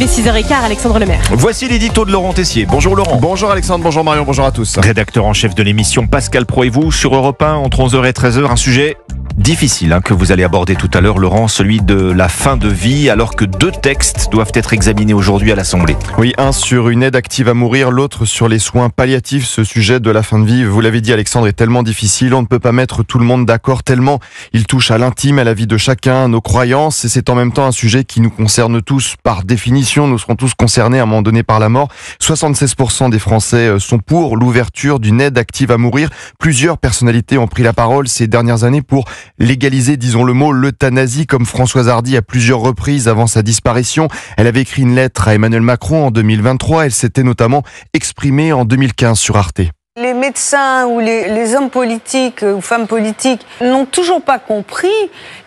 Il est 6h15, Alexandre Lemaire. Voici l'édito de Laurent Tessier. Bonjour Laurent. Bonjour Alexandre, bonjour Marion, bonjour à tous. Rédacteur en chef de l'émission Pascal Pro et vous sur Europe 1 entre 11h et 13h. Un sujet difficile que vous allez aborder tout à l'heure, Laurent, celui de la fin de vie, alors que 2 textes doivent être examinés aujourd'hui à l'Assemblée. Oui, un sur une aide active à mourir, l'autre sur les soins palliatifs. Ce sujet de la fin de vie, vous l'avez dit Alexandre, est tellement difficile. On ne peut pas mettre tout le monde d'accord tellement il touche à l'intime, à la vie de chacun, à nos croyances. Et c'est en même temps un sujet qui nous concerne tous par définition. Nous serons tous concernés à un moment donné par la mort. 76% des Français sont pour l'ouverture d'une aide active à mourir. Plusieurs personnalités ont pris la parole ces dernières années pour légaliser, disons le mot, l'euthanasie, comme Françoise Hardy à plusieurs reprises avant sa disparition. Elle avait écrit une lettre à Emmanuel Macron en 2023. Elle s'était notamment exprimée en 2015 sur Arte. Les médecins ou les hommes politiques ou femmes politiques n'ont toujours pas compris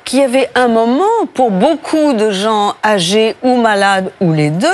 qu'il y avait un moment pour beaucoup de gens âgés ou malades ou les deux,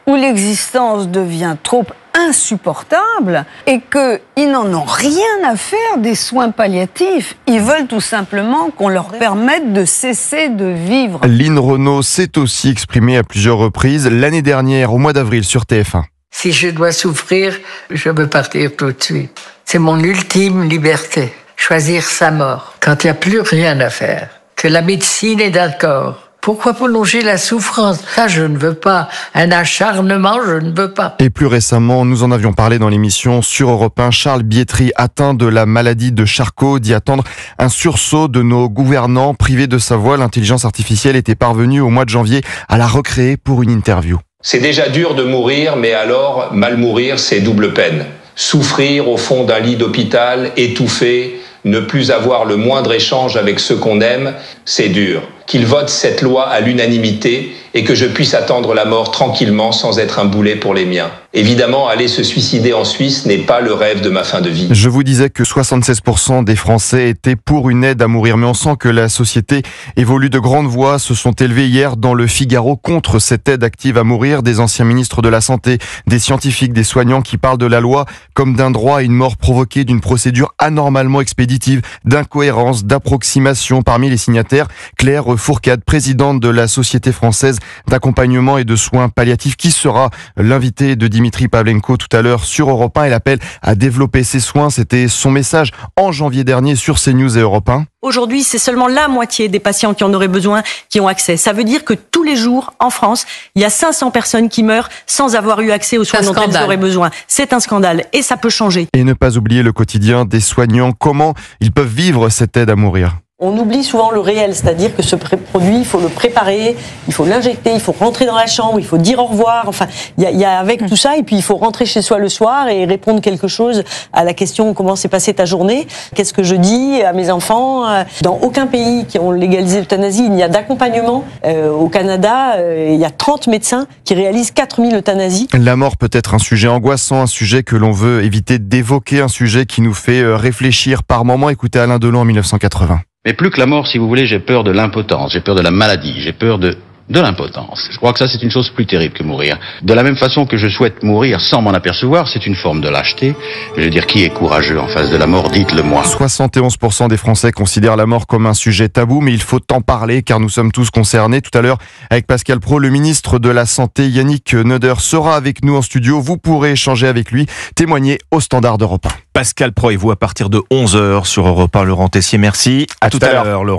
où l'existence devient trop insupportable et qu'ils n'en ont rien à faire des soins palliatifs. Ils veulent tout simplement qu'on leur permette de cesser de vivre. Lynn Renaud s'est aussi exprimée à plusieurs reprises l'année dernière, au mois d'avril, sur TF1. Si je dois souffrir, je veux partir tout de suite. C'est mon ultime liberté, choisir sa mort. Quand il n'y a plus rien à faire, que la médecine est d'accord. Pourquoi prolonger la souffrance? Ça, je ne veux pas. Un acharnement, je ne veux pas. Et plus récemment, nous en avions parlé dans l'émission sur Europe 1, Charles Bietri, atteint de la maladie de Charcot, d'y attendre un sursaut de nos gouvernants. Privés de sa voix, l'intelligence artificielle était parvenue au mois de janvier à la recréer pour une interview. C'est déjà dur de mourir, mais alors, mal mourir, c'est double peine. Souffrir au fond d'un lit d'hôpital, étouffé, ne plus avoir le moindre échange avec ceux qu'on aime, c'est dur. Qu'il vote cette loi à l'unanimité et que je puisse attendre la mort tranquillement sans être un boulet pour les miens. Évidemment, aller se suicider en Suisse n'est pas le rêve de ma fin de vie. Je vous disais que 76% des Français étaient pour une aide à mourir, mais on sent que la société évolue. De grandes voix se sont élevées hier dans le Figaro contre cette aide active à mourir. Des anciens ministres de la Santé, des scientifiques, des soignants qui parlent de la loi comme d'un droit à une mort provoquée d'une procédure anormalement expéditive, d'incohérence, d'approximation. Parmi les signataires, Claire Fourcade, présidente de la Société française d'accompagnement et de soins palliatifs, qui sera l'invité de Dimitri Pavlenko tout à l'heure sur Europe 1. Elle appelle à développer ces soins. C'était son message en janvier dernier sur CNews et Europe 1. Aujourd'hui, c'est seulement la moitié des patients qui en auraient besoin qui ont accès. Ça veut dire que tous les jours, en France, il y a 500 personnes qui meurent sans avoir eu accès aux soins dont elles auraient besoin. C'est un scandale et ça peut changer. Et ne pas oublier le quotidien des soignants. Comment ils peuvent vivre cette aide à mourir? On oublie souvent le réel, c'est-à-dire que ce produit, il faut le préparer, il faut l'injecter, il faut rentrer dans la chambre, il faut dire au revoir. Enfin, il y a avec tout ça, et puis il faut rentrer chez soi le soir et répondre quelque chose à la question comment s'est passée ta journée, qu'est-ce que je dis à mes enfants. Dans aucun pays qui ont légalisé l'euthanasie, il n'y a d'accompagnement. Au Canada, il y a 30 médecins qui réalisent 4000 euthanasies. La mort peut être un sujet angoissant, un sujet que l'on veut éviter d'évoquer, un sujet qui nous fait réfléchir par moments. Écoutez Alain Delon en 1980. Mais plus que la mort, si vous voulez, j'ai peur de l'impotence, j'ai peur de la maladie, j'ai peur de l'impotence. Je crois que ça, c'est une chose plus terrible que mourir. De la même façon que je souhaite mourir sans m'en apercevoir, c'est une forme de lâcheté. Je veux dire, qui est courageux en face de la mort? Dites-le moi. 71% des Français considèrent la mort comme un sujet tabou, mais il faut en parler car nous sommes tous concernés. Tout à l'heure, avec Pascal Pro, le ministre de la Santé, Yannick Neuder, sera avec nous en studio. Vous pourrez échanger avec lui, témoigner au standard d'Europe 1. Pascal Pro et vous à partir de 11h sur Europe 1. Laurent Tessier, merci. À tout à l'heure, Laurent.